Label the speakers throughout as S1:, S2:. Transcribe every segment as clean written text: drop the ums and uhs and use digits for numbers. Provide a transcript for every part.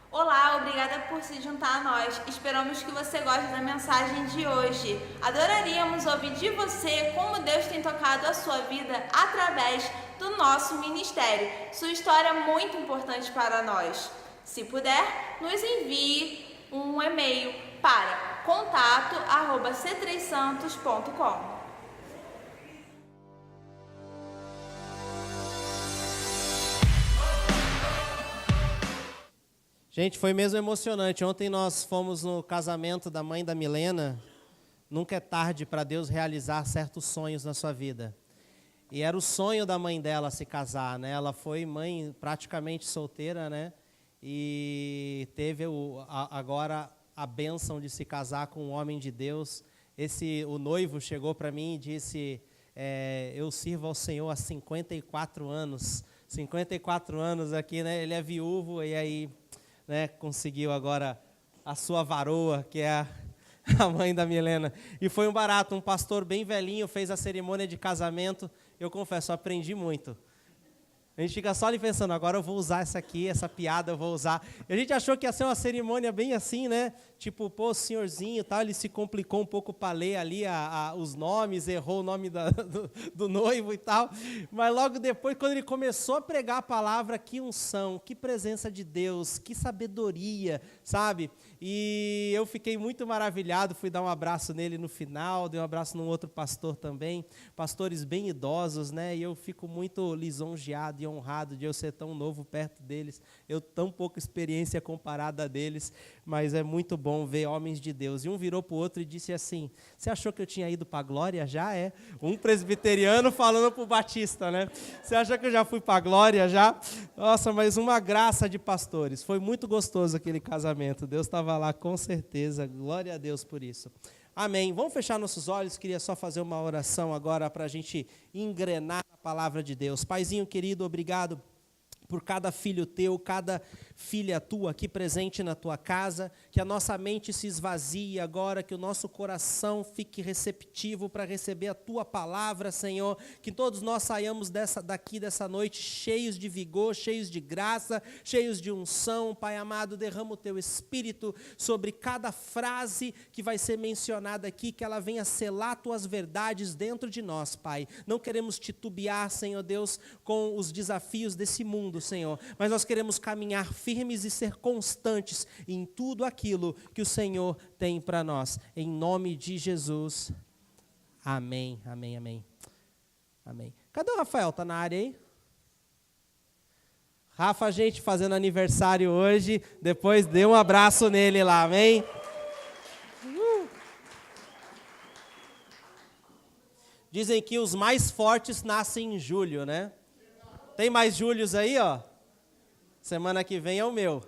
S1: Olá, obrigada por se juntar a nós. Esperamos que você goste da mensagem de hoje. Adoraríamos ouvir de você como Deus tem tocado a sua vida através do nosso ministério. Sua história é muito importante para nós. Se puder, nos envie um e-mail para contato@c3santos.com.
S2: Gente, foi mesmo emocionante. Ontem nós fomos no casamento da mãe da Milena. Nunca é tarde para Deus realizar certos sonhos na sua vida. E era o sonho da mãe dela se casar, né? Ela foi mãe praticamente solteira, né? E teve agora a bênção de se casar com um homem de Deus. O noivo chegou para mim e disse, eu sirvo ao Senhor há 54 anos. 54 anos aqui, né? Ele é viúvo e aí, né, conseguiu agora a sua varoa, que é a mãe da Milena. E foi um barato, um pastor bem velhinho fez a cerimônia de casamento. Eu confesso, eu aprendi muito. A gente fica só ali pensando, agora eu vou usar essa aqui, essa piada eu vou usar. E a gente achou que ia ser uma cerimônia bem assim, né? Tipo, pô, senhorzinho e tal, ele se complicou um pouco para ler ali os nomes, errou o nome do noivo e tal. Mas logo depois, quando ele começou a pregar a palavra, que unção, que presença de Deus, que sabedoria, sabe? E eu fiquei muito maravilhado, fui dar um abraço nele no final, dei um abraço num outro pastor também, pastores bem idosos, né? E eu fico muito lisonjeado e honrado de eu ser tão novo perto deles, eu tão pouca experiência comparada a deles, mas é muito bom ver homens de Deus. E um virou para o outro e disse assim, você achou que eu tinha ido para a glória? Já é. Um presbiteriano falando para o batista, né? Você acha que eu já fui para a glória já? Nossa, mas uma graça de pastores. Foi muito gostoso aquele casamento. Deus estava lá com certeza. Glória a Deus por isso. Amém. Vamos fechar nossos olhos. Queria só fazer uma oração agora para a gente engrenar a palavra de Deus. Paizinho querido, obrigado por cada filho teu, cada filha tua aqui presente na tua casa, que a nossa mente se esvazie agora, que o nosso coração fique receptivo para receber a tua palavra, Senhor, que todos nós saiamos daqui dessa noite cheios de vigor, cheios de graça, cheios de unção. Pai amado, derrama o teu Espírito sobre cada frase que vai ser mencionada aqui, que ela venha selar tuas verdades dentro de nós, Pai. Não queremos titubear, Senhor Deus, com os desafios desse mundo, Senhor, mas nós queremos caminhar firmes e ser constantes em tudo aquilo que o Senhor tem para nós. Em nome de Jesus. Amém, amém, amém. Amém. Cadê o Rafael? Está na área aí? Rafa, gente, fazendo aniversário hoje. Depois dê um abraço nele lá, amém? Dizem que os mais fortes nascem em julho, né? Tem mais Júlios aí, ó? Semana que vem é o meu.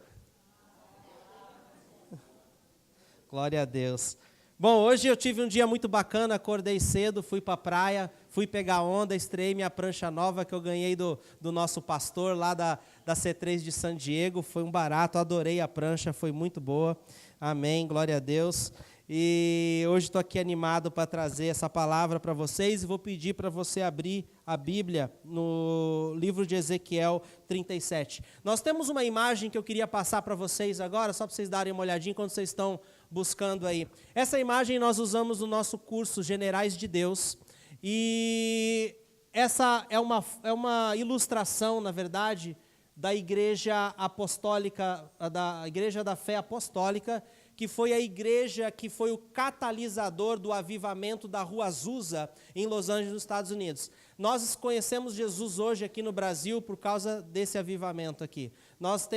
S2: Glória a Deus. Bom, hoje eu tive um dia muito bacana, acordei cedo, fui para a praia, fui pegar onda, estreiei minha prancha nova que eu ganhei do nosso pastor lá da C3 de San Diego. Foi um barato, adorei a prancha, foi muito boa. Amém, glória a Deus. E hoje estou aqui animado para trazer essa palavra para vocês e vou pedir para você abrir a Bíblia no livro de Ezequiel 37. Nós temos uma imagem que eu queria passar para vocês agora, só para vocês darem uma olhadinha quando vocês estão buscando aí. Essa imagem nós usamos no nosso curso Generais de Deus e essa é uma ilustração, na verdade, da Igreja Apostólica, da Igreja da Fé Apostólica, que foi a igreja que foi o catalisador do avivamento da Rua Azusa, em Los Angeles, nos Estados Unidos. Nós conhecemos Jesus hoje aqui no Brasil por causa desse avivamento aqui. Nós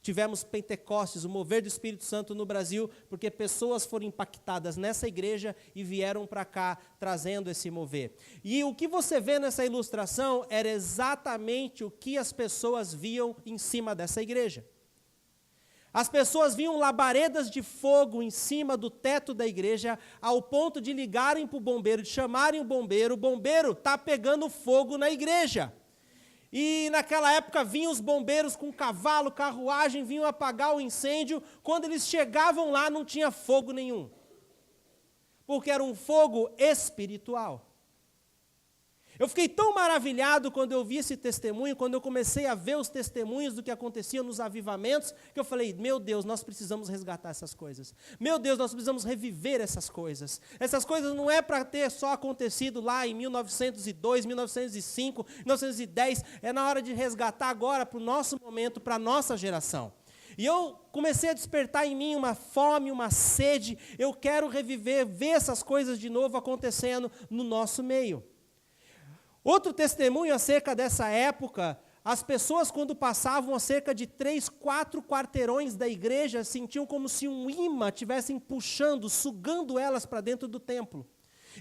S2: tivemos Pentecostes, o mover do Espírito Santo no Brasil, porque pessoas foram impactadas nessa igreja e vieram para cá trazendo esse mover. E o que você vê nessa ilustração era exatamente o que as pessoas viam em cima dessa igreja. As pessoas viam labaredas de fogo em cima do teto da igreja, ao ponto de ligarem para o bombeiro, de chamarem o bombeiro está pegando fogo na igreja. E naquela época vinham os bombeiros com cavalo, carruagem, vinham apagar o incêndio. Quando eles chegavam lá não tinha fogo nenhum, porque era um fogo espiritual. Eu fiquei tão maravilhado quando eu vi esse testemunho, quando eu comecei a ver os testemunhos do que acontecia nos avivamentos, que eu falei, meu Deus, nós precisamos resgatar essas coisas. Meu Deus, nós precisamos reviver essas coisas. Essas coisas não é para ter só acontecido lá em 1902, 1905, 1910, é na hora de resgatar agora para o nosso momento, para a nossa geração. E eu comecei a despertar em mim uma fome, uma sede, eu quero reviver, ver essas coisas de novo acontecendo no nosso meio. Outro testemunho acerca dessa época, as pessoas quando passavam a cerca de 3, 4 quarteirões da igreja, sentiam como se um imã estivessem puxando, sugando elas para dentro do templo.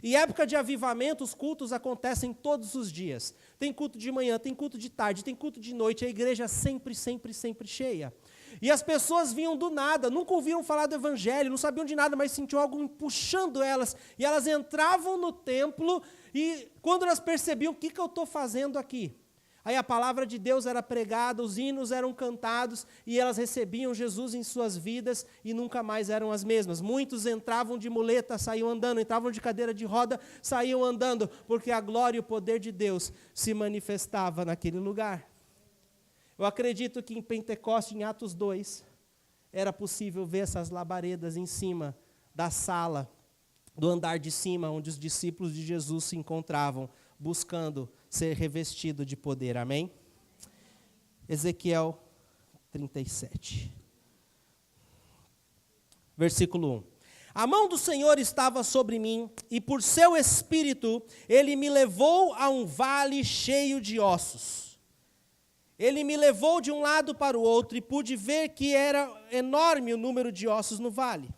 S2: Em época de avivamento, os cultos acontecem todos os dias. Tem culto de manhã, tem culto de tarde, tem culto de noite, a igreja sempre cheia. E as pessoas vinham do nada, nunca ouviram falar do evangelho, não sabiam de nada, mas sentiam algo puxando elas. E elas entravam no templo e quando elas percebiam, o que eu estou fazendo aqui? Aí a palavra de Deus era pregada, os hinos eram cantados e elas recebiam Jesus em suas vidas e nunca mais eram as mesmas. Muitos entravam de muleta, saíam andando, entravam de cadeira de roda, saíam andando, porque a glória e o poder de Deus se manifestava naquele lugar. Eu acredito que em Pentecoste, em Atos 2, era possível ver essas labaredas em cima da sala, do andar de cima, onde os discípulos de Jesus se encontravam, buscando ser revestido de poder. Amém? Ezequiel 37. Versículo 1. A mão do Senhor estava sobre mim, e por seu espírito ele me levou a um vale cheio de ossos. Ele me levou de um lado para o outro, e pude ver que era enorme o número de ossos no vale.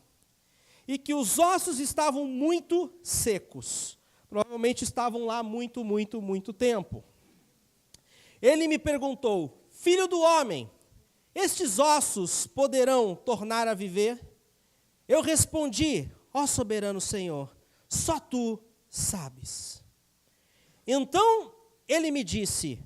S2: E que os ossos estavam muito secos. Provavelmente estavam lá muito tempo. Ele me perguntou, filho do homem, estes ossos poderão tornar a viver? Eu respondi, ó soberano Senhor, só tu sabes. Então ele me disse,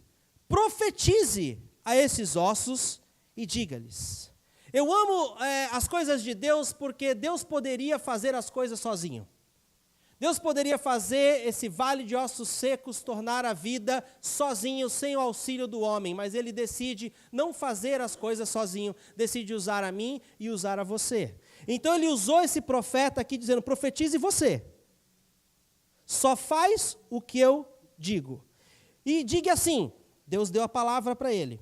S2: profetize a esses ossos e diga-lhes. Eu amo as coisas de Deus porque Deus poderia fazer as coisas sozinho. Deus poderia fazer esse vale de ossos secos tornar a vida sozinho, sem o auxílio do homem, mas ele decide não fazer as coisas sozinho, decide usar a mim e usar a você. Então ele usou esse profeta aqui dizendo, profetize você. Só faz o que eu digo. E diga assim, Deus deu a palavra para ele.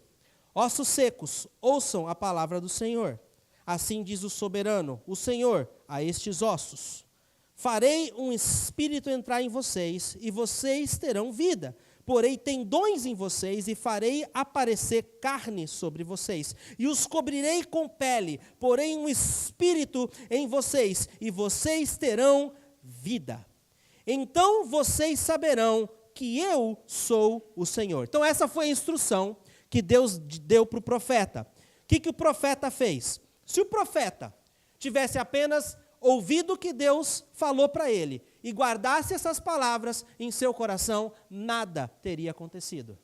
S2: Ossos secos, ouçam a palavra do Senhor. Assim diz o soberano, o Senhor, a estes ossos. Farei um espírito entrar em vocês, e vocês terão vida. Porei tendões em vocês, e farei aparecer carne sobre vocês. E os cobrirei com pele, porei um espírito em vocês, e vocês terão vida. Então vocês saberão que eu sou o Senhor. Então essa foi a instrução que Deus deu para o profeta. O que o profeta fez? Se o profeta tivesse apenas ouvido o que Deus falou para ele e guardasse essas palavras em seu coração, nada teria acontecido.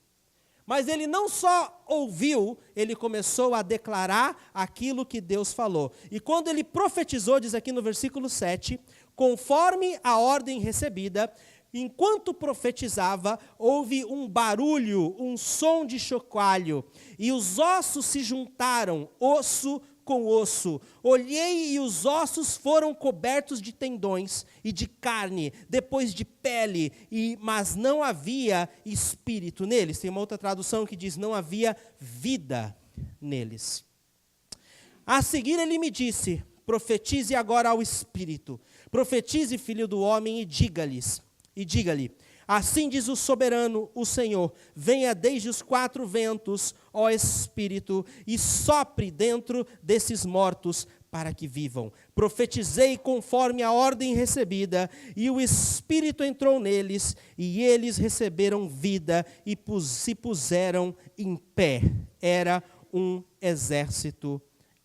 S2: Mas ele não só ouviu, ele começou a declarar aquilo que Deus falou. E quando ele profetizou, diz aqui no versículo 7, conforme a ordem recebida, enquanto profetizava, houve um barulho, um som de chocalho, e os ossos se juntaram, osso com osso. Olhei e os ossos foram cobertos de tendões e de carne, depois de pele, mas não havia espírito neles. Tem uma outra tradução que diz, não havia vida neles. A seguir ele me disse, profetize agora ao espírito, profetize, filho do homem, e diga-lhe, assim diz o soberano, o Senhor, venha desde os 4 ventos, ó Espírito, e sopre dentro desses mortos para que vivam. Profetizei conforme a ordem recebida, e o Espírito entrou neles, e eles receberam vida e se puseram em pé. Era um exército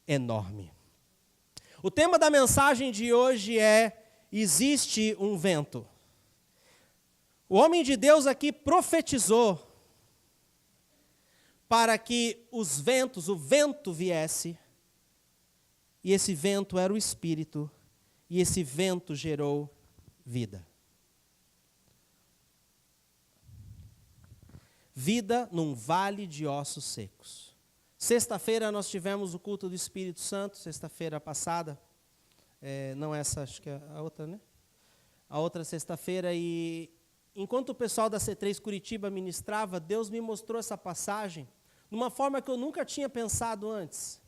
S2: enorme. O tema da mensagem de hoje é, existe um vento. O homem de Deus aqui profetizou para que o vento viesse, e esse vento era o Espírito, e esse vento gerou vida. Vida num vale de ossos secos. Sexta-feira nós tivemos o culto do Espírito Santo, sexta-feira passada. Não essa, acho que é a outra, né? A outra sexta-feira, e enquanto o pessoal da C3 Curitiba ministrava, Deus me mostrou essa passagem de uma forma que eu nunca tinha pensado antes.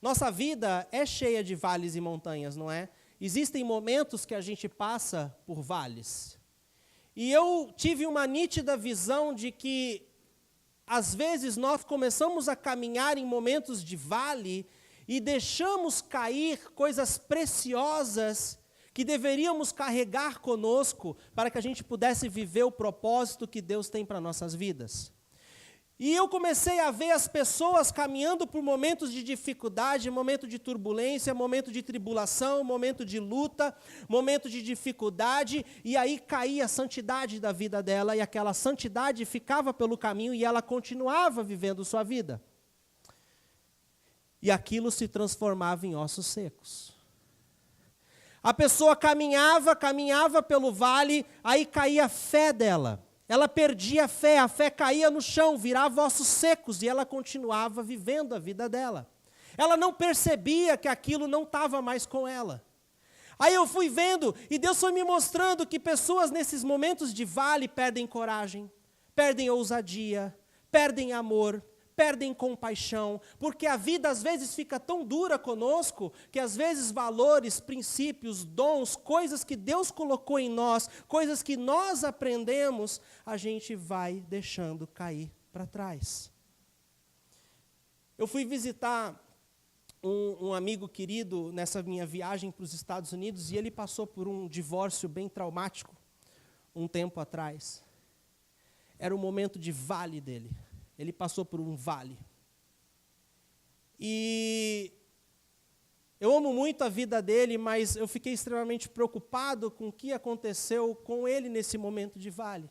S2: Nossa vida é cheia de vales e montanhas, não é? Existem momentos que a gente passa por vales. E eu tive uma nítida visão de que, às vezes, nós começamos a caminhar em momentos de vale e deixamos cair coisas preciosas que deveríamos carregar conosco para que a gente pudesse viver o propósito que Deus tem para nossas vidas. E eu comecei a ver as pessoas caminhando por momentos de dificuldade, momento de turbulência, momento de tribulação, momento de luta, momento de dificuldade, e aí caía a santidade da vida dela, e aquela santidade ficava pelo caminho e ela continuava vivendo sua vida. E aquilo se transformava em ossos secos. A pessoa caminhava pelo vale, aí caía a fé dela. Ela perdia a fé caía no chão, virava ossos secos, e ela continuava vivendo a vida dela. Ela não percebia que aquilo não estava mais com ela. Aí eu fui vendo, e Deus foi me mostrando que pessoas nesses momentos de vale perdem coragem, perdem ousadia, perdem amor, perdem compaixão, porque a vida às vezes fica tão dura conosco, que às vezes valores, princípios, dons, coisas que Deus colocou em nós, coisas que nós aprendemos, a gente vai deixando cair para trás. Eu fui visitar um amigo querido nessa minha viagem para os Estados Unidos, e ele passou por um divórcio bem traumático, um tempo atrás. Era um momento de vale dele. Ele passou por um vale. E eu amo muito a vida dele, mas eu fiquei extremamente preocupado com o que aconteceu com ele nesse momento de vale,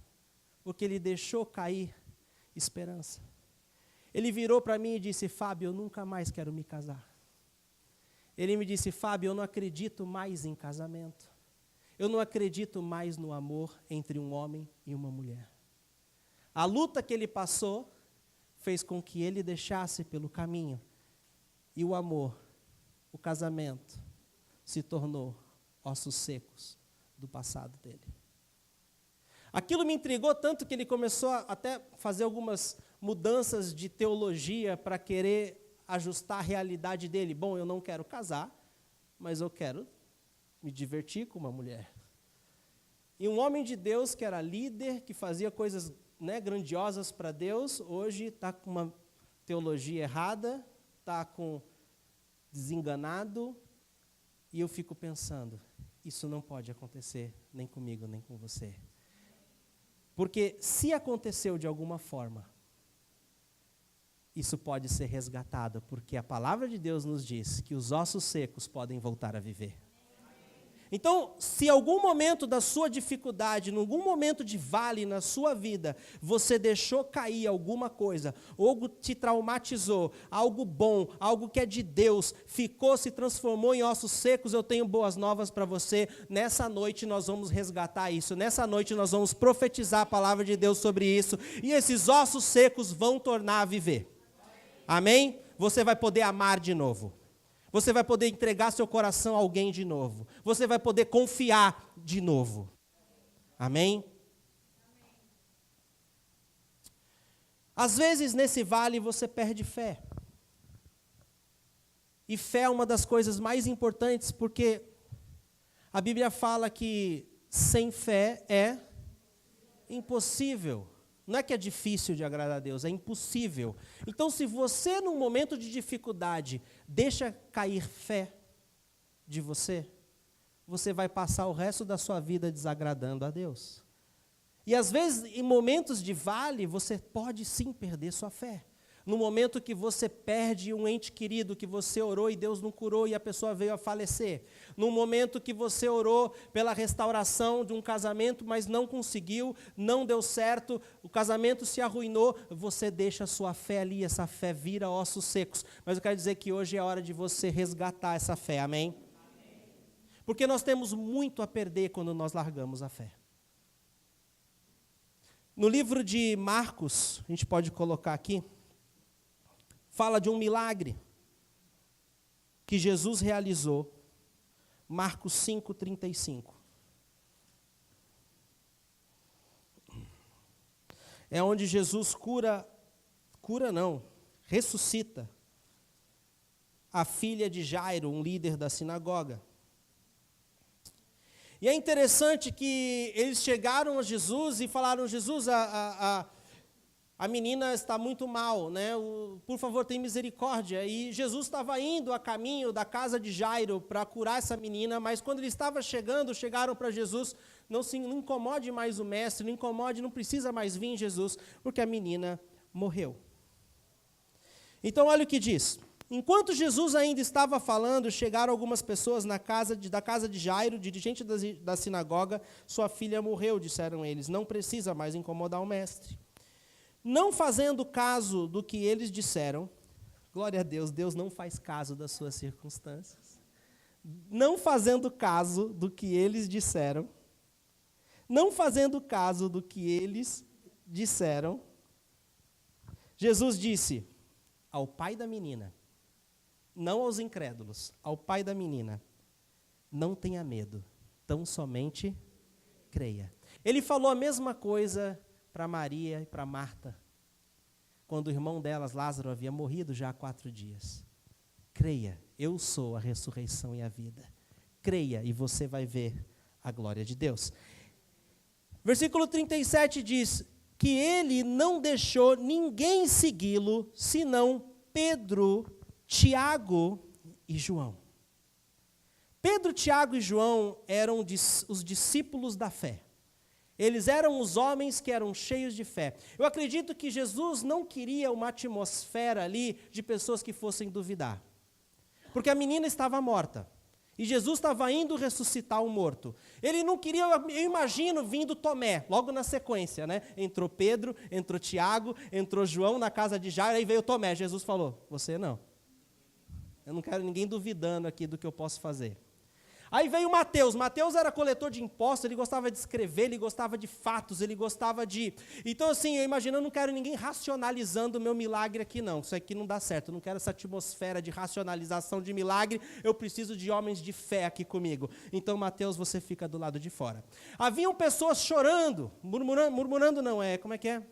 S2: porque ele deixou cair esperança. Ele virou para mim e disse: Fábio, eu nunca mais quero me casar. Ele me disse: Fábio, eu não acredito mais em casamento. Eu não acredito mais no amor entre um homem e uma mulher. A luta que ele passou fez com que ele deixasse pelo caminho. E o amor, o casamento, se tornou ossos secos do passado dele. Aquilo me intrigou tanto que ele começou a até fazer algumas mudanças de teologia para querer ajustar a realidade dele. Bom, eu não quero casar, mas eu quero me divertir com uma mulher. E um homem de Deus que era líder, que fazia coisas grandiosas para Deus, hoje está com uma teologia errada, está desenganado, e eu fico pensando, isso não pode acontecer nem comigo, nem com você. Porque se aconteceu de alguma forma, isso pode ser resgatado, porque a palavra de Deus nos diz que os ossos secos podem voltar a viver. Então, se em algum momento da sua dificuldade, em algum momento de vale na sua vida, você deixou cair alguma coisa, algo te traumatizou, algo bom, algo que é de Deus, se transformou em ossos secos, eu tenho boas novas para você. Nessa noite nós vamos resgatar isso, nessa noite nós vamos profetizar a palavra de Deus sobre isso, e esses ossos secos vão tornar a viver. Amém? Você vai poder amar de novo. Você vai poder entregar seu coração a alguém de novo. Você vai poder confiar de novo. Amém? Às vezes, nesse vale, você perde fé. E fé é uma das coisas mais importantes, porque a Bíblia fala que sem fé é impossível. Não é que é difícil de agradar a Deus, é impossível. Então, se você, num momento de dificuldade, deixa cair fé de você, você vai passar o resto da sua vida desagradando a Deus. E, às vezes, em momentos de vale, você pode sim perder sua fé. No momento que você perde um ente querido, que você orou e Deus não curou e a pessoa veio a falecer. No momento que você orou pela restauração de um casamento, mas não conseguiu, não deu certo, o casamento se arruinou, você deixa a sua fé ali, essa fé vira ossos secos. Mas eu quero dizer que hoje é a hora de você resgatar essa fé, amém? Porque nós temos muito a perder quando nós largamos a fé. No livro de Marcos, a gente pode colocar aqui, fala de um milagre que Jesus realizou. Marcos 5:35. É onde Jesus ressuscita a filha de Jairo, um líder da sinagoga. E é interessante que eles chegaram a Jesus e falaram: Jesus, a menina está muito mal, né? Por favor, tem misericórdia. E Jesus estava indo a caminho da casa de Jairo para curar essa menina, mas quando ele estava chegando, chegaram para Jesus: não incomode mais o mestre, não incomode, não precisa mais vir Jesus, porque a menina morreu. Então, olha o que diz. Enquanto Jesus ainda estava falando, chegaram algumas pessoas da casa de Jairo, dirigente da sinagoga. Sua filha morreu, disseram eles, não precisa mais incomodar o mestre. Não fazendo caso do que eles disseram, glória a Deus, Deus não faz caso das suas circunstâncias. Não fazendo caso do que eles disseram, Jesus disse ao pai da menina, não aos incrédulos, ao pai da menina: não tenha medo, tão somente creia. Ele falou a mesma coisa para Maria e para Marta, quando o irmão delas, Lázaro, havia morrido já há 4 dias. Creia, eu sou a ressurreição e a vida. Creia e você vai ver a glória de Deus. Versículo 37 diz que ele não deixou ninguém segui-lo, senão Pedro, Tiago e João. Pedro, Tiago e João eram os discípulos da fé. Eles eram os homens que eram cheios de fé. Eu acredito que Jesus não queria uma atmosfera ali de pessoas que fossem duvidar. Porque a menina estava morta. E Jesus estava indo ressuscitar o morto. Ele não queria, eu imagino, vindo Tomé, logo na sequência, né? Entrou Pedro, entrou Tiago, entrou João na casa de Jairo, aí veio Tomé. Jesus falou: você não. Eu não quero ninguém duvidando aqui do que eu posso fazer. Aí veio Mateus. Mateus era coletor de impostos, ele gostava de escrever, ele gostava de fatos, ele gostava de... Então, assim, eu imagino, eu não quero ninguém racionalizando o meu milagre aqui, não. Isso aqui não dá certo, eu não quero essa atmosfera de racionalização de milagre, eu preciso de homens de fé aqui comigo. Então, Mateus, você fica do lado de fora. Haviam pessoas chorando, murmurando não, como é que é?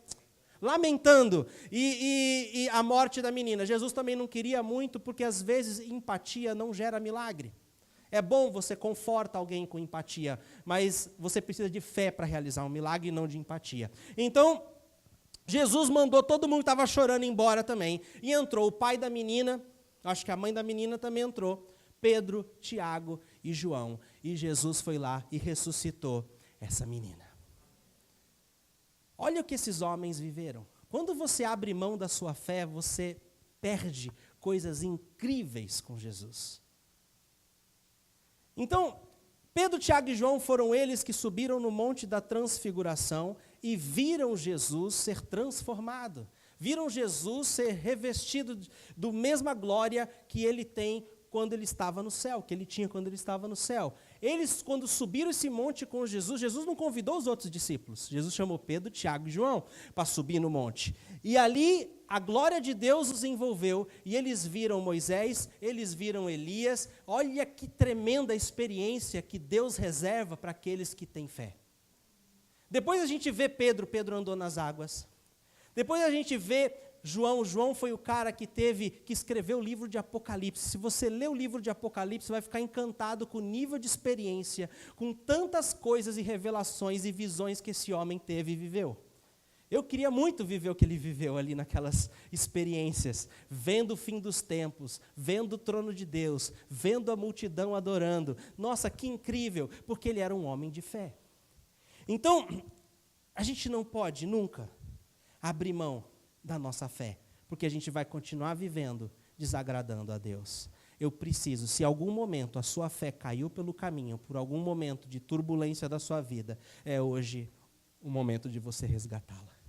S2: Lamentando, e a morte da menina. Jesus também não queria muito, porque às vezes empatia não gera milagre. É bom você conforta alguém com empatia, mas você precisa de fé para realizar um milagre e não de empatia. Então, Jesus mandou todo mundo que estava chorando embora também, e entrou o pai da menina, acho que a mãe da menina também entrou, Pedro, Tiago e João, e Jesus foi lá e ressuscitou essa menina. Olha o que esses homens viveram. Quando você abre mão da sua fé, você perde coisas incríveis com Jesus. Então, Pedro, Tiago e João foram eles que subiram no Monte da Transfiguração e viram Jesus ser transformado. Viram Jesus ser revestido da mesma glória que ele tem quando ele estava no céu, que ele tinha quando ele estava no céu. Eles, quando subiram esse monte com Jesus, Jesus não convidou os outros discípulos. Jesus chamou Pedro, Tiago e João para subir no monte. E ali a glória de Deus os envolveu e eles viram Moisés, eles viram Elias. Olha que tremenda experiência que Deus reserva para aqueles que têm fé. Depois a gente vê Pedro andou nas águas. Depois a gente vê João foi o cara que escreveu o livro de Apocalipse. Se você ler o livro de Apocalipse, você vai ficar encantado com o nível de experiência, com tantas coisas e revelações e visões que esse homem teve e viveu. Eu queria muito viver o que ele viveu ali naquelas experiências, vendo o fim dos tempos, vendo o trono de Deus, vendo a multidão adorando. Nossa, que incrível, porque ele era um homem de fé. Então, a gente não pode nunca abrir mão da nossa fé, porque a gente vai continuar vivendo desagradando a Deus. Eu preciso, se algum momento a sua fé caiu pelo caminho, por algum momento de turbulência da sua vida, é hoje o momento de você resgatá-la.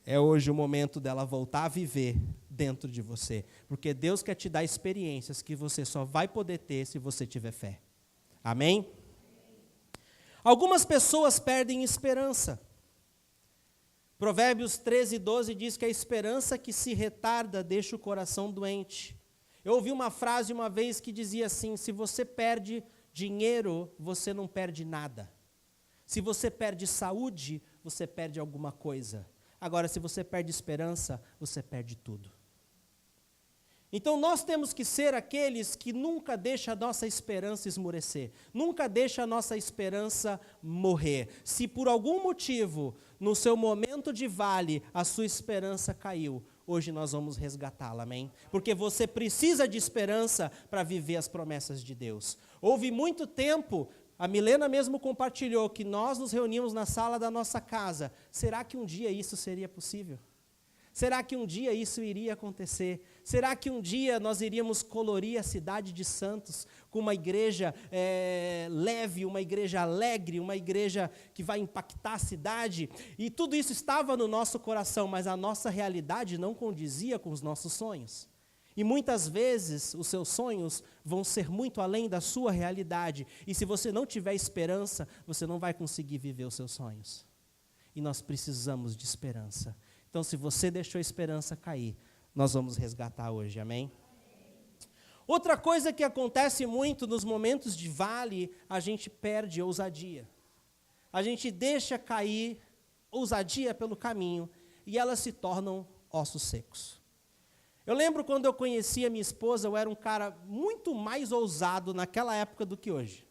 S2: É hoje o momento dela voltar a viver dentro de você, porque Deus quer te dar experiências que você só vai poder ter se você tiver fé. Amém? Algumas pessoas perdem esperança. Provérbios 13:12 diz que a esperança que se retarda deixa o coração doente. Eu ouvi uma frase uma vez que dizia assim: se você perde dinheiro, você não perde nada. Se você perde saúde, você perde alguma coisa. Agora, se você perde esperança, você perde tudo. Então, nós temos que ser aqueles que nunca deixam a nossa esperança esmorecer, nunca deixam a nossa esperança morrer. Se por algum motivo, no seu momento de vale, a sua esperança caiu, hoje nós vamos resgatá-la, amém? Porque você precisa de esperança para viver as promessas de Deus. Houve muito tempo, a Milena mesmo compartilhou, que nós nos reunimos na sala da nossa casa. Será que um dia isso seria possível? Será que um dia isso iria acontecer? Será que um dia nós iríamos colorir a cidade de Santos com uma igreja leve, uma igreja alegre, uma igreja que vai impactar a cidade? E tudo isso estava no nosso coração, mas a nossa realidade não condizia com os nossos sonhos. E muitas vezes os seus sonhos vão ser muito além da sua realidade. E se você não tiver esperança, você não vai conseguir viver os seus sonhos. E nós precisamos de esperança. Então, se você deixou a esperança cair, nós vamos resgatar hoje, amém? Outra coisa que acontece muito nos momentos de vale, a gente perde ousadia. A gente deixa cair ousadia pelo caminho e elas se tornam ossos secos. Eu lembro quando eu conheci a minha esposa, eu era um cara muito mais ousado naquela época do que hoje.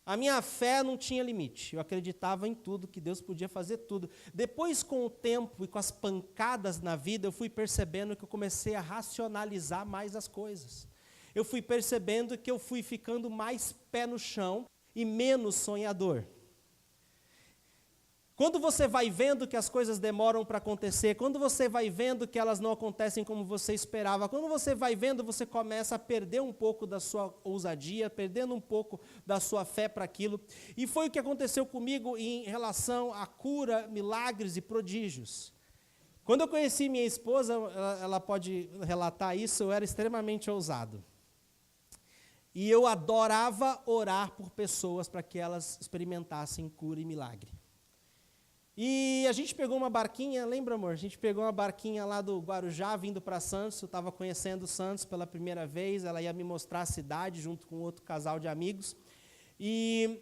S2: A minha fé não tinha limite, eu acreditava em tudo, que Deus podia fazer tudo. Depois, com o tempo e com as pancadas na vida, eu fui percebendo que eu comecei a racionalizar mais as coisas. Eu fui percebendo que eu fui ficando mais pé no chão e menos sonhador. Quando você vai vendo que as coisas demoram para acontecer, quando você vai vendo que elas não acontecem como você esperava, quando você vai vendo, você começa a perder um pouco da sua ousadia, perdendo um pouco da sua fé para aquilo. E foi o que aconteceu comigo em relação à cura, milagres e prodígios. Quando eu conheci minha esposa, ela pode relatar isso, eu era extremamente ousado. E eu adorava orar por pessoas para que elas experimentassem cura e milagre. E a gente pegou uma barquinha, lembra, amor? A gente pegou uma barquinha lá do Guarujá, vindo para Santos. Eu estava conhecendo Santos pela primeira vez. Ela ia me mostrar a cidade, junto com outro casal de amigos. E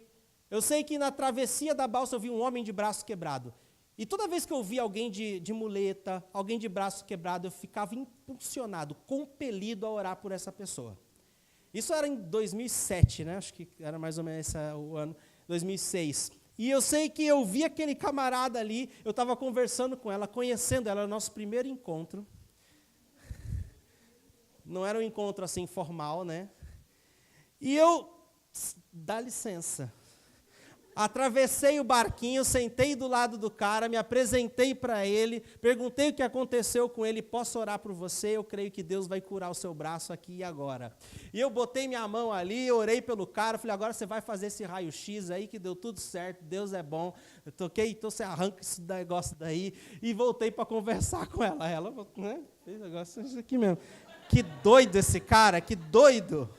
S2: eu sei que na travessia da balsa eu vi um homem de braço quebrado. E toda vez que eu via alguém de muleta, alguém de braço quebrado, eu ficava impulsionado, compelido a orar por essa pessoa. Isso era em 2007, né? Acho que era mais ou menos o ano, 2006. E eu sei que eu vi aquele camarada ali, eu estava conversando com ela, conhecendo ela, era o nosso primeiro encontro. Não era um encontro assim formal, né? E eu, dá licença, atravessei o barquinho, sentei do lado do cara, me apresentei para ele, perguntei o que aconteceu com ele, posso orar por você? Eu creio que Deus vai curar o seu braço aqui e agora. E eu botei minha mão ali, orei pelo cara, falei, agora você vai fazer esse raio-x aí, que deu tudo certo, Deus é bom. Eu toquei, então você arranca esse negócio daí, e voltei para conversar com ela. Ela, né, fez negócio isso aqui mesmo. Que doido esse cara, que doido.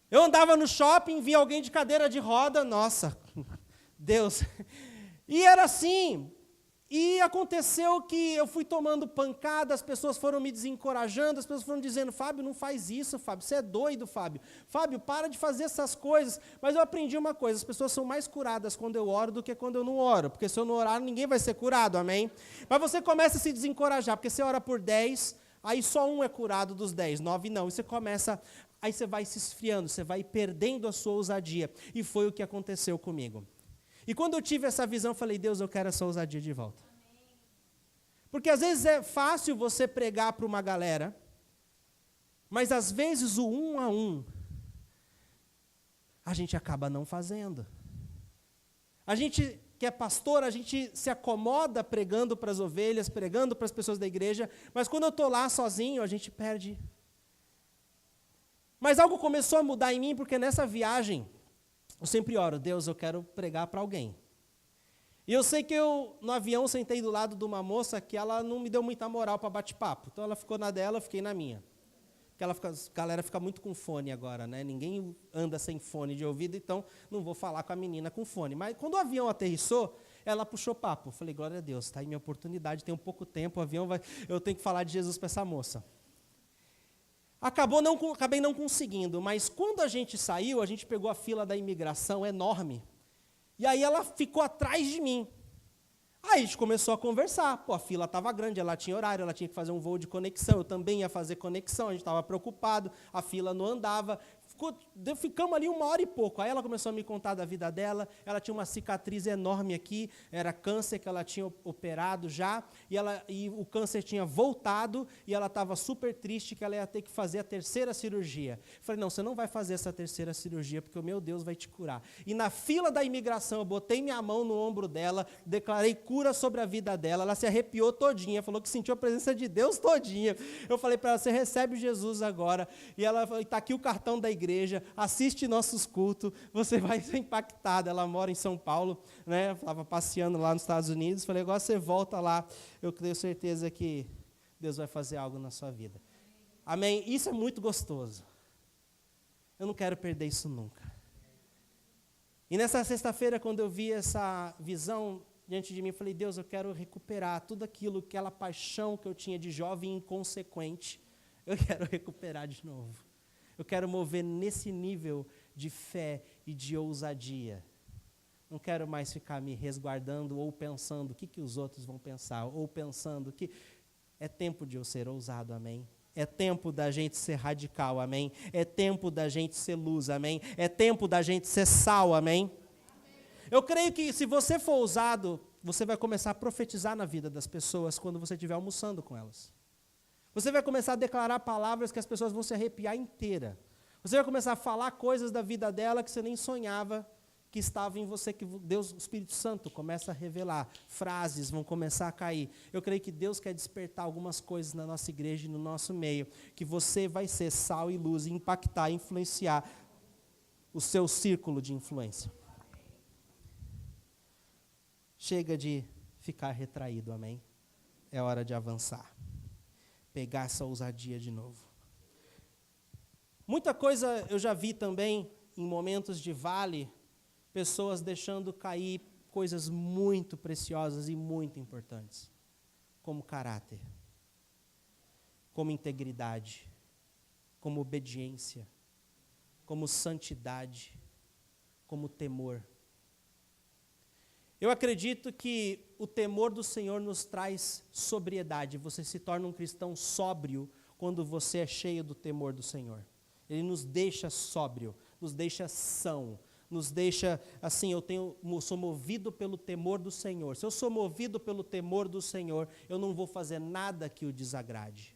S2: Eu andava no shopping, via alguém de cadeira de roda, nossa, Deus. E era assim, e aconteceu que eu fui tomando pancada, as pessoas foram me desencorajando, as pessoas foram dizendo, Fábio, não faz isso, Fábio, você é doido, Fábio. Fábio, para de fazer essas coisas. Mas eu aprendi uma coisa, as pessoas são mais curadas quando eu oro do que quando eu não oro, porque se eu não orar, ninguém vai ser curado, amém? Mas você começa a se desencorajar, porque você ora por 10, aí só um é curado dos 10, 9 não, e você começa... Aí você vai se esfriando, você vai perdendo a sua ousadia. E foi o que aconteceu comigo. E quando eu tive essa visão, eu falei, Deus, eu quero essa ousadia de volta. Porque às vezes é fácil você pregar para uma galera, mas às vezes o 1 a 1, a gente acaba não fazendo. A gente que é pastor, a gente se acomoda pregando para as ovelhas, pregando para as pessoas da igreja, mas quando eu estou lá sozinho, a gente perde. Mas algo começou a mudar em mim, porque nessa viagem, eu sempre oro, Deus, eu quero pregar para alguém. E eu sei que eu, no avião, sentei do lado de uma moça que ela não me deu muita moral para bate-papo. Então ela ficou na dela, eu fiquei na minha. Porque a galera fica muito com fone agora, né? Ninguém anda sem fone de ouvido, então não vou falar com a menina com fone. Mas quando o avião aterrissou, Ela puxou papo. Eu falei, glória a Deus, está aí minha oportunidade, tem pouco tempo, o avião vai, eu tenho que falar de Jesus para essa moça. Acabei não conseguindo, mas quando a gente saiu, a gente pegou a fila da imigração enorme. E aí ela ficou atrás de mim. Aí a gente começou a conversar. Pô, a fila estava grande, ela tinha horário, ela tinha que fazer um voo de conexão, eu também ia fazer conexão, a gente estava preocupado, a fila não andava. Ficamos ali 1 hora e pouco. Aí ela começou a me contar da vida dela. Ela tinha uma cicatriz enorme aqui, era câncer que ela tinha operado já, e o câncer tinha voltado, e ela estava super triste que ela ia ter que fazer a 3ª cirurgia. Eu falei, não, você não vai fazer essa 3ª cirurgia, porque o meu Deus vai te curar. E na fila da imigração, eu botei minha mão no ombro dela, declarei cura sobre a vida dela, ela se arrepiou todinha, falou que sentiu a presença de Deus todinha. Eu falei para ela, você recebe Jesus agora, e ela falou, está aqui o cartão da igreja, assiste nossos cultos, você vai ser impactada. Ela mora em São Paulo, né? Estava passeando lá nos Estados Unidos, falei, agora você volta lá, eu tenho certeza que Deus vai fazer algo na sua vida. Amém? Isso é muito gostoso. Eu não quero perder isso nunca. E nessa sexta-feira, quando eu vi essa visão diante de mim, eu falei, Deus, eu quero recuperar tudo aquilo, aquela paixão que eu tinha de jovem inconsequente, eu quero recuperar de novo. Eu quero mover nesse nível de fé e de ousadia. Não quero mais ficar me resguardando ou pensando o que os outros vão pensar, ou pensando que é tempo de eu ser ousado, amém? É tempo da gente ser radical, amém? É tempo da gente ser luz, amém? É tempo da gente ser sal, amém? Eu creio que se você for ousado, você vai começar a profetizar na vida das pessoas quando você estiver almoçando com elas. Você vai começar a declarar palavras que as pessoas vão se arrepiar inteira. Você vai começar a falar coisas da vida dela que você nem sonhava que estava em você, que Deus, o Espírito Santo, começa a revelar. Frases vão começar a cair. Eu creio que Deus quer despertar algumas coisas na nossa igreja e no nosso meio, que você vai ser sal e luz, e impactar, influenciar o seu círculo de influência. Chega de ficar retraído, amém? É hora de avançar. Pegar essa ousadia de novo. Muita coisa eu já vi também, em momentos de vale, pessoas deixando cair coisas muito preciosas e muito importantes, como caráter, como integridade, como obediência, como santidade, como temor. Eu acredito que o temor do Senhor nos traz sobriedade. Você se torna um cristão sóbrio quando você é cheio do temor do Senhor. Ele nos deixa sóbrio, nos deixa são, nos deixa assim, sou movido pelo temor do Senhor. Se eu sou movido pelo temor do Senhor, eu não vou fazer nada que o desagrade.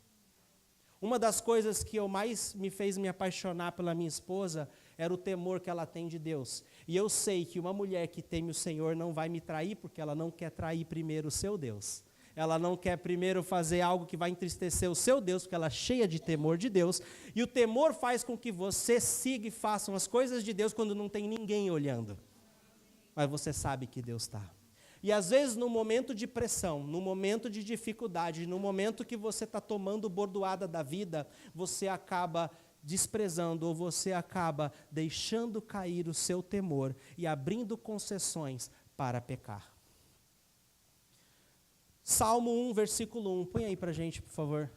S2: Uma das coisas que mais me fez me apaixonar pela minha esposa era o temor que ela tem de Deus. E eu sei que uma mulher que teme o Senhor não vai me trair, porque ela não quer trair primeiro o seu Deus. Ela não quer primeiro fazer algo que vai entristecer o seu Deus, porque ela é cheia de temor de Deus. E o temor faz com que você siga e faça as coisas de Deus quando não tem ninguém olhando. Mas você sabe que Deus está. E às vezes no momento de pressão, no momento de dificuldade, no momento que você está tomando bordoada da vida, você acaba desprezando ou você acaba deixando cair o seu temor e abrindo concessões para pecar. Salmo 1, versículo 1, põe aí para a gente, por favor.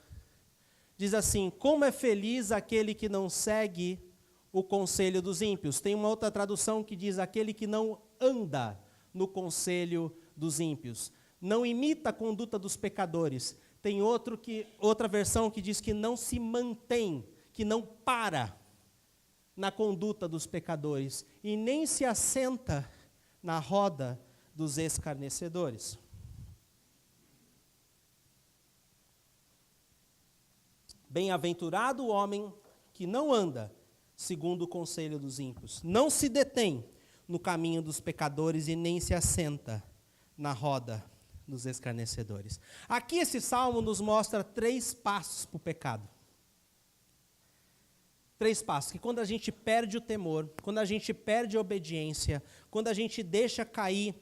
S2: Diz assim, como é feliz aquele que não segue o conselho dos ímpios. Tem uma outra tradução que diz, aquele que não anda no conselho dos ímpios. Não imita a conduta dos pecadores. Tem outra versão que diz que não se mantém, que não para na conduta dos pecadores e nem se assenta na roda dos escarnecedores. Bem-aventurado o homem que não anda segundo o conselho dos ímpios, não se detém no caminho dos pecadores e nem se assenta na roda dos escarnecedores. Aqui esse salmo nos mostra 3 passos para o pecado. 3 passos, que quando a gente perde o temor, quando a gente perde a obediência, quando a gente deixa cair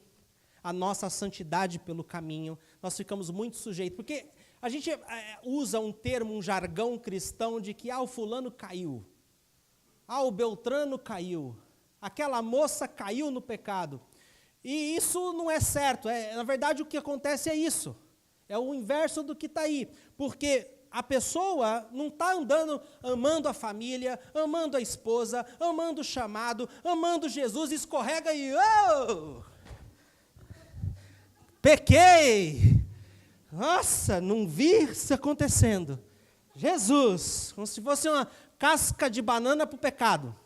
S2: a nossa santidade pelo caminho, nós ficamos muito sujeitos, porque a gente usa um termo, um jargão cristão de que, o fulano caiu, o beltrano caiu, aquela moça caiu no pecado. E isso não é certo. Na verdade, o que acontece é isso. É o inverso do que está aí. Porque a pessoa não está andando amando a família, amando a esposa, amando o chamado, amando Jesus, escorrega e... Oh! Pequei! Nossa, não vi isso acontecendo. Jesus, como se fosse uma casca de banana para o pecado.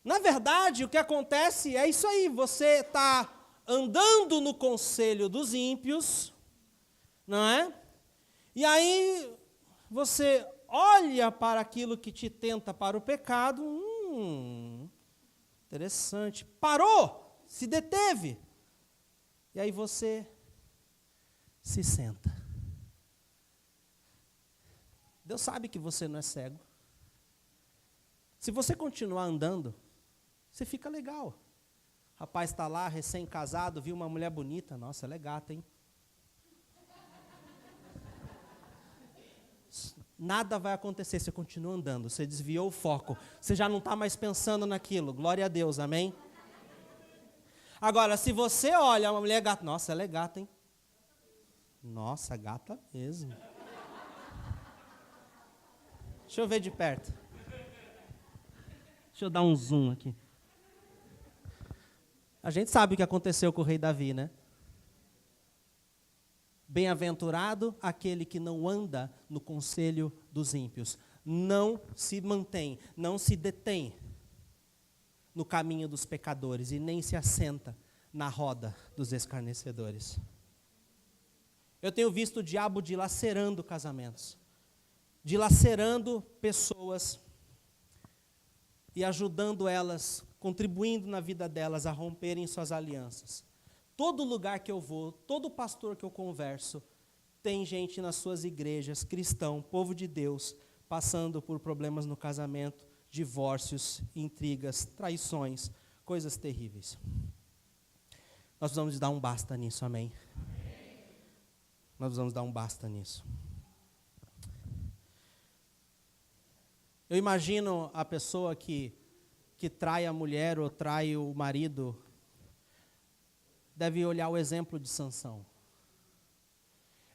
S2: Na verdade, o que acontece é isso aí. Você está andando no conselho dos ímpios, não é? E aí você olha para aquilo que te tenta para o pecado, interessante, parou, se deteve. E aí você se senta. Deus sabe que você não é cego. Se você continuar andando, você fica legal. O rapaz está lá, recém-casado, viu uma mulher bonita, nossa, ela é gata, hein? Nada vai acontecer, você continua andando, você desviou o foco, você já não está mais pensando naquilo, glória a Deus, amém? Agora, se você olha uma mulher gata, nossa, ela é gata, hein? Nossa, gata mesmo. Deixa eu ver de perto. Deixa eu dar um zoom aqui. A gente sabe o que aconteceu com o rei Davi, né? Bem-aventurado aquele que não anda no conselho dos ímpios, não se mantém, não se detém no caminho dos pecadores e nem se assenta na roda dos escarnecedores. Eu tenho visto o diabo dilacerando casamentos, dilacerando pessoas e ajudando elas, contribuindo na vida delas a romperem suas alianças. Todo lugar que eu vou, todo pastor que eu converso, tem gente nas suas igrejas, cristão, povo de Deus, passando por problemas no casamento, divórcios, intrigas, traições, coisas terríveis. Nós precisamos dar um basta nisso, amém? Nós precisamos dar um basta nisso. Eu imagino a pessoa que trai a mulher ou trai o marido, deve olhar o exemplo de Sansão.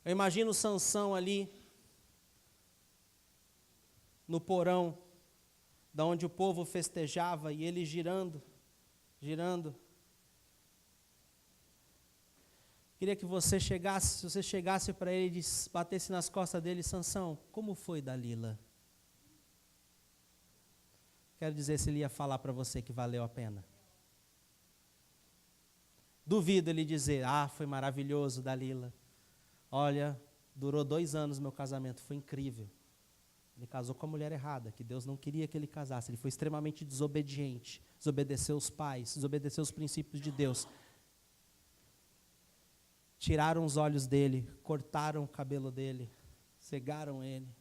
S2: Eu imagino Sansão ali, no porão, da onde o povo festejava, e ele girando. Queria que você chegasse, se você chegasse para ele e batesse nas costas dele, Sansão, como foi Dalila? Quero dizer se ele ia falar para você que valeu a pena. Duvido ele dizer, foi maravilhoso, Dalila. Olha, durou 2 anos meu casamento, foi incrível. Ele casou com a mulher errada, que Deus não queria que ele casasse. Ele foi extremamente desobediente, desobedeceu os pais, desobedeceu os princípios de Deus. Tiraram os olhos dele, cortaram o cabelo dele, cegaram ele.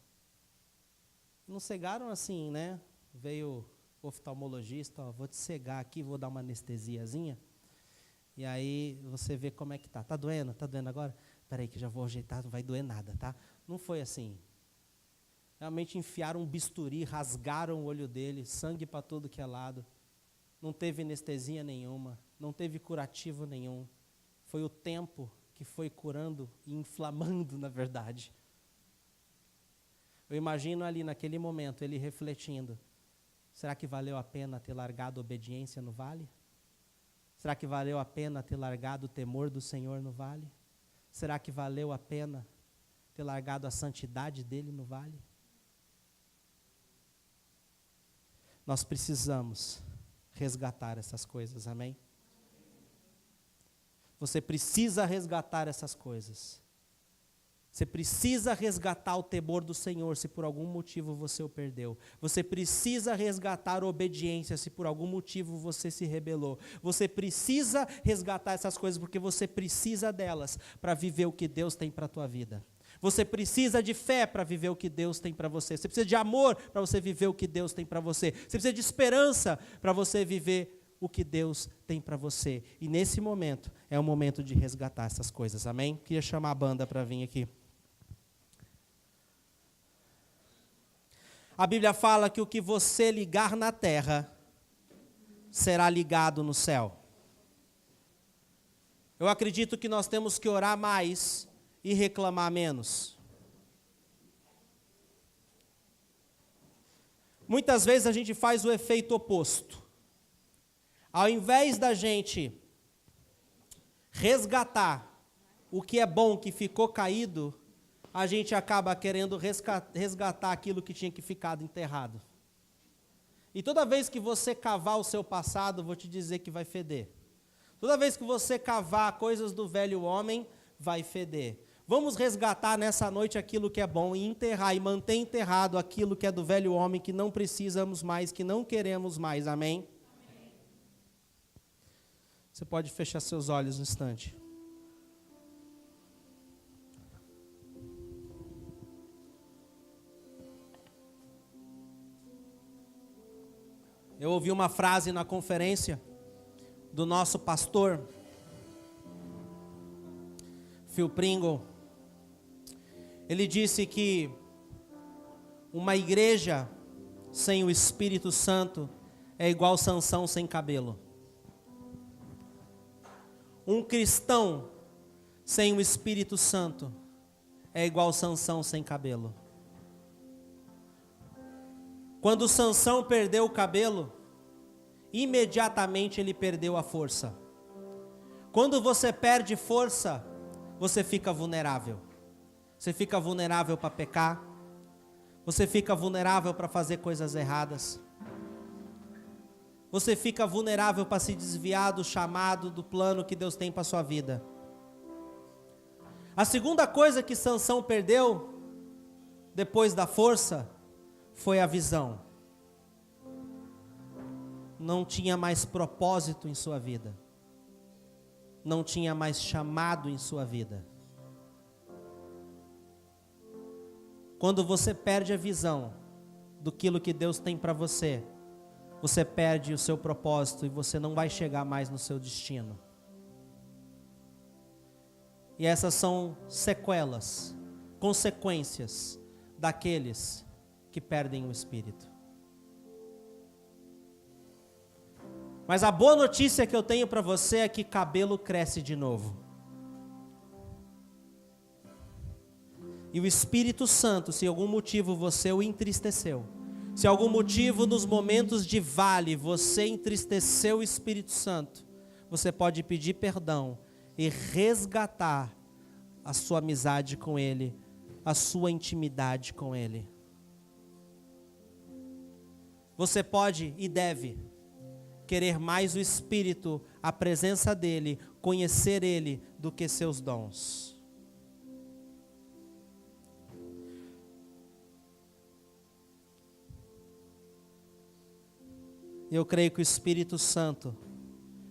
S2: Não cegaram assim, né? Veio o oftalmologista, vou te cegar aqui, vou dar uma anestesiazinha. E aí você vê como é que tá. Tá doendo agora? Peraí que já vou ajeitar, não vai doer nada, tá? Não foi assim. Realmente enfiaram um bisturi, rasgaram o olho dele, sangue para todo que é lado. Não teve anestesia nenhuma, não teve curativo nenhum. Foi o tempo que foi curando e inflamando, na verdade. Eu imagino ali naquele momento, ele refletindo. Será que valeu a pena ter largado a obediência no vale? Será que valeu a pena ter largado o temor do Senhor no vale? Será que valeu a pena ter largado a santidade dele no vale? Nós precisamos resgatar essas coisas, amém? Você precisa resgatar essas coisas. Você precisa resgatar o temor do Senhor, se por algum motivo você o perdeu. Você precisa resgatar a obediência, se por algum motivo você se rebelou. Você precisa resgatar essas coisas, porque você precisa delas para viver o que Deus tem para a tua vida. Você precisa de fé para viver o que Deus tem para você. Você precisa de amor para você viver o que Deus tem para você. Você precisa de esperança para você viver o que Deus tem para você. E nesse momento, é o momento de resgatar essas coisas, amém? Queria chamar a banda para vir aqui. A Bíblia fala que o que você ligar na terra será ligado no céu. Eu acredito que nós temos que orar mais e reclamar menos. Muitas vezes a gente faz o efeito oposto. Ao invés da gente resgatar o que é bom que ficou caído, a gente acaba querendo resgatar aquilo que tinha que ficar enterrado. E toda vez que você cavar o seu passado, vou te dizer que vai feder. Toda vez que você cavar coisas do velho homem, vai feder. Vamos resgatar nessa noite aquilo que é bom e enterrar e manter enterrado aquilo que é do velho homem, que não precisamos mais, que não queremos mais. Amém? Amém. Você pode fechar seus olhos um instante. Eu ouvi uma frase na conferência do nosso pastor, Phil Pringle. Ele disse que uma igreja sem o Espírito Santo é igual Sansão sem cabelo. Um cristão sem o Espírito Santo é igual Sansão sem cabelo. Quando Sansão perdeu o cabelo, imediatamente ele perdeu a força. Quando você perde força, você fica vulnerável. Você fica vulnerável para pecar. Você fica vulnerável para fazer coisas erradas. Você fica vulnerável para se desviar do chamado, do plano que Deus tem para a sua vida. A segunda coisa que Sansão perdeu, depois da força, foi a visão. Não tinha mais propósito em sua vida. Não tinha mais chamado em sua vida. Quando você perde a visão do que Deus tem para você, você perde o seu propósito e você não vai chegar mais no seu destino. E essas são sequelas, consequências daqueles que perdem o Espírito. Mas a boa notícia que eu tenho para você é que cabelo cresce de novo. E o Espírito Santo, se algum motivo você o entristeceu, se algum motivo nos momentos de vale você entristeceu o Espírito Santo, você pode pedir perdão e resgatar a sua amizade com Ele, a sua intimidade com Ele. Você pode e deve querer mais o Espírito, a presença dEle, conhecer Ele do que seus dons. Eu creio que o Espírito Santo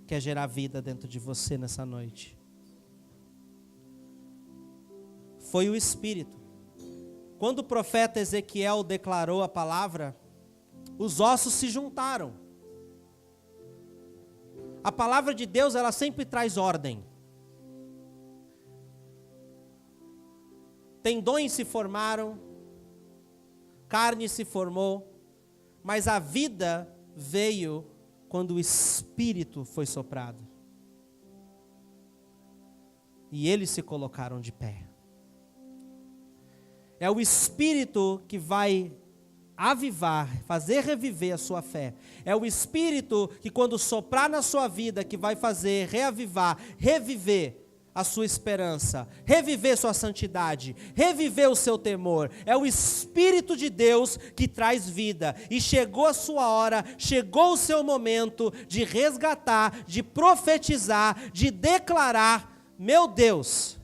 S2: quer gerar vida dentro de você nessa noite. Foi o Espírito. Quando o profeta Ezequiel declarou a palavra, os ossos se juntaram. A palavra de Deus, ela sempre traz ordem. Tendões se formaram, carne se formou, mas a vida veio quando o Espírito foi soprado. E eles se colocaram de pé. É o Espírito que vai avivar, fazer reviver a sua fé. É o Espírito que, quando soprar na sua vida, que vai fazer reavivar, reviver a sua esperança, reviver sua santidade, reviver o seu temor. É o Espírito de Deus que traz vida. E chegou a sua hora, chegou o seu momento de resgatar, de profetizar, de declarar: meu Deus,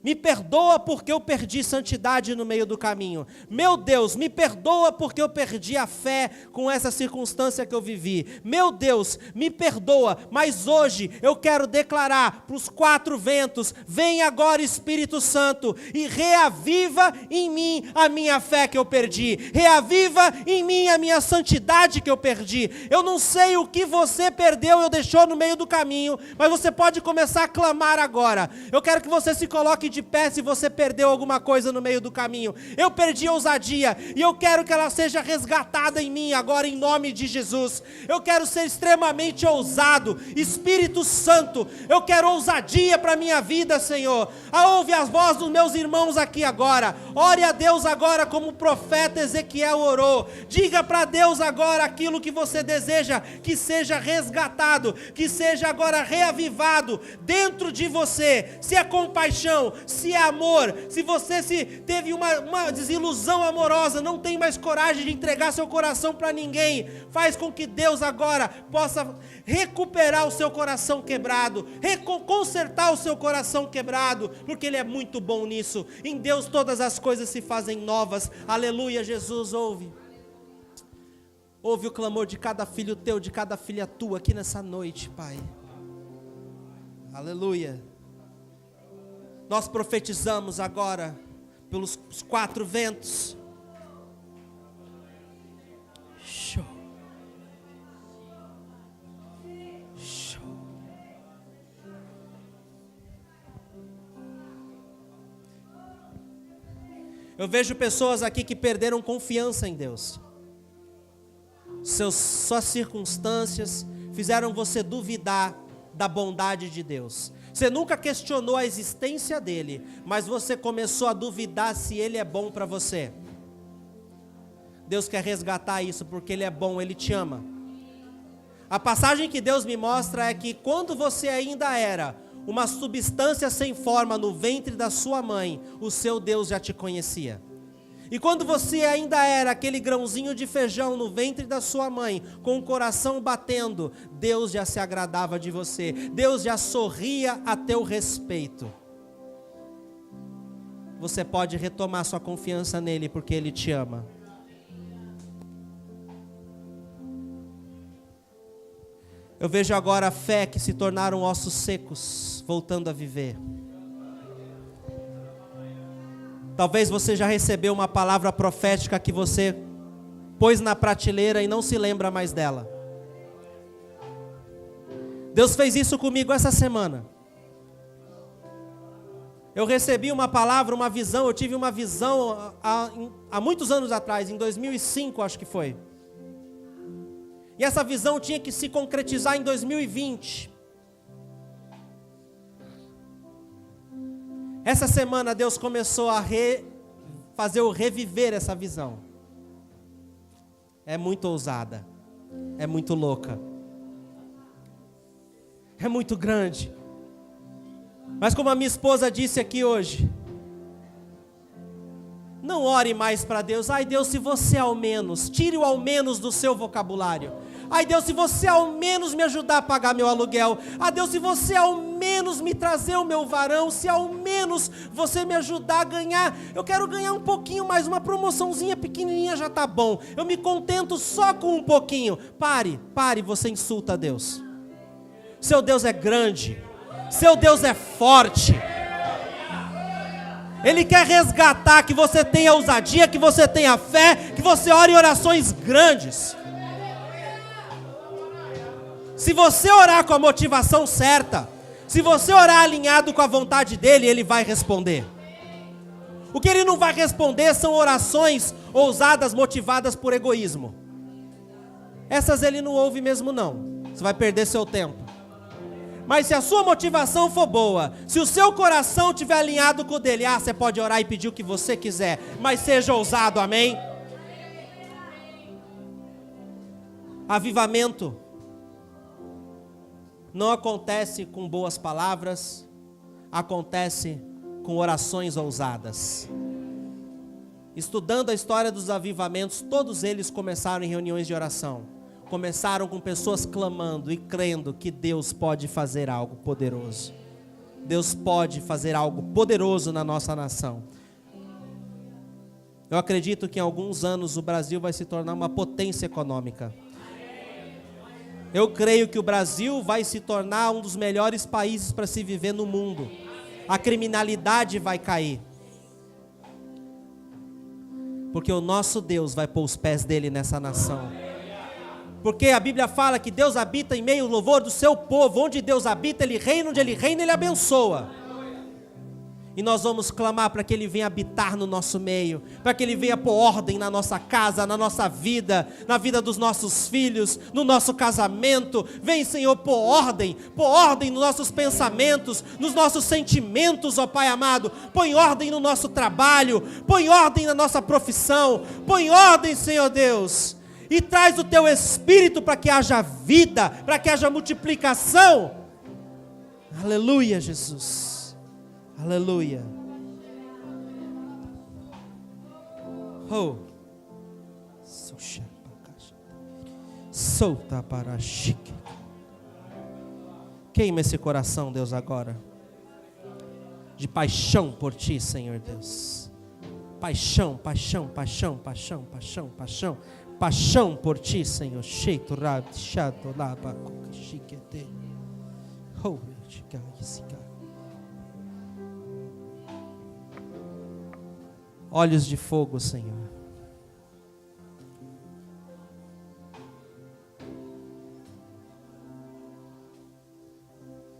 S2: me perdoa porque eu perdi santidade no meio do caminho. Meu Deus, me perdoa porque eu perdi a fé com essa circunstância que eu vivi. Meu Deus, me perdoa, mas hoje eu quero declarar para os quatro ventos: vem agora, Espírito Santo, e reaviva em mim a minha fé que eu perdi. Reaviva em mim a minha santidade que eu perdi. Eu não sei o que você perdeu ou deixou no meio do caminho, mas você pode começar a clamar agora. Eu quero que você se coloque de pé se você perdeu alguma coisa no meio do caminho. Eu perdi a ousadia e eu quero que ela seja resgatada em mim agora em nome de Jesus. Eu quero ser extremamente ousado. Espírito Santo, eu quero ousadia para a minha vida, Senhor. Ouve as vozes dos meus irmãos aqui agora. Ore a Deus agora como o profeta Ezequiel orou. Diga para Deus agora aquilo que você deseja que seja resgatado, que seja agora reavivado dentro de você. Se é compaixão, se é amor, se você teve uma desilusão amorosa, não tem mais coragem de entregar seu coração para ninguém, faz com que Deus agora possa recuperar o seu coração quebrado, consertar o seu coração quebrado, porque Ele é muito bom nisso. Em Deus todas as coisas se fazem novas. Aleluia. Jesus, ouve o clamor de cada filho teu, de cada filha tua aqui nessa noite, Pai. Aleluia. Nós profetizamos agora pelos 4 ventos. Show. Show. Eu vejo pessoas aqui que perderam confiança em Deus. Suas circunstâncias fizeram você duvidar da bondade de Deus. Você nunca questionou a existência dele, mas você começou a duvidar se ele é bom para você. Deus quer resgatar isso, porque ele é bom, ele te ama. A passagem que Deus me mostra é que quando você ainda era uma substância sem forma no ventre da sua mãe, o seu Deus já te conhecia. E quando você ainda era aquele grãozinho de feijão no ventre da sua mãe, com o coração batendo, Deus já se agradava de você. Deus já sorria a teu respeito. Você pode retomar sua confiança nele, porque ele te ama. Eu vejo agora a fé que se tornaram ossos secos, voltando a viver. Talvez você já recebeu uma palavra profética que você pôs na prateleira e não se lembra mais dela. Deus fez isso comigo essa semana. Eu recebi uma palavra, uma visão, eu tive uma visão há muitos anos atrás, em 2005 acho que foi. E essa visão tinha que se concretizar em 2020. Essa semana Deus começou a fazer eu reviver essa visão. É muito ousada, é muito louca, é muito grande. Mas como a minha esposa disse aqui hoje, não ore mais para Deus. Ai Deus, se você ao menos, tire o ao menos do seu vocabulário. Ai Deus, se você ao menos me ajudar a pagar meu aluguel. Ai Deus, se você ao menos me trazer o meu varão. Se ao menos você me ajudar a ganhar. Eu quero ganhar um pouquinho mais, uma promoçãozinha pequenininha já tá bom. Eu me contento só com um pouquinho. Pare, você insulta a Deus. Seu Deus é grande. Seu Deus é forte. Ele quer resgatar que você tenha ousadia, que você tenha fé, que você ore em orações grandes. Se você orar com a motivação certa, se você orar alinhado com a vontade dele, ele vai responder. O que ele não vai responder são orações ousadas, motivadas por egoísmo. Essas ele não ouve mesmo não. Você vai perder seu tempo. Mas se a sua motivação for boa, se o seu coração estiver alinhado com o dele, você pode orar e pedir o que você quiser, mas seja ousado, amém? Avivamento não acontece com boas palavras, acontece com orações ousadas. Estudando a história dos avivamentos, todos eles começaram em reuniões de oração. Começaram com pessoas clamando e crendo que Deus pode fazer algo poderoso. Deus pode fazer algo poderoso na nossa nação. Eu acredito que em alguns anos o Brasil vai se tornar uma potência econômica. Eu creio que o Brasil vai se tornar um dos melhores países para se viver no mundo. A criminalidade vai cair. Porque o nosso Deus vai pôr os pés dele nessa nação. Porque a Bíblia fala que Deus habita em meio ao louvor do seu povo. Onde Deus habita, ele reina. Onde ele reina, ele abençoa. E nós vamos clamar para que Ele venha habitar no nosso meio, para que Ele venha pôr ordem na nossa casa, na nossa vida, na vida dos nossos filhos, no nosso casamento. Vem, Senhor, pôr ordem nos nossos pensamentos, nos nossos sentimentos, ó Pai amado. Põe ordem no nosso trabalho, põe ordem na nossa profissão, põe ordem, Senhor Deus. E traz o Teu Espírito para que haja vida, para que haja multiplicação. Aleluia, Jesus. Aleluia. Oh. Solta para chique. Queima esse coração, Deus, agora. De paixão por Ti, Senhor Deus. Paixão, paixão, paixão, paixão, paixão, paixão. Paixão por Ti, Senhor. Cheito, rab, chato, laba, chiquete. Oh, chica, chica. Olhos de fogo, Senhor.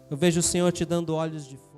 S2: Eu vejo o Senhor te dando olhos de fogo.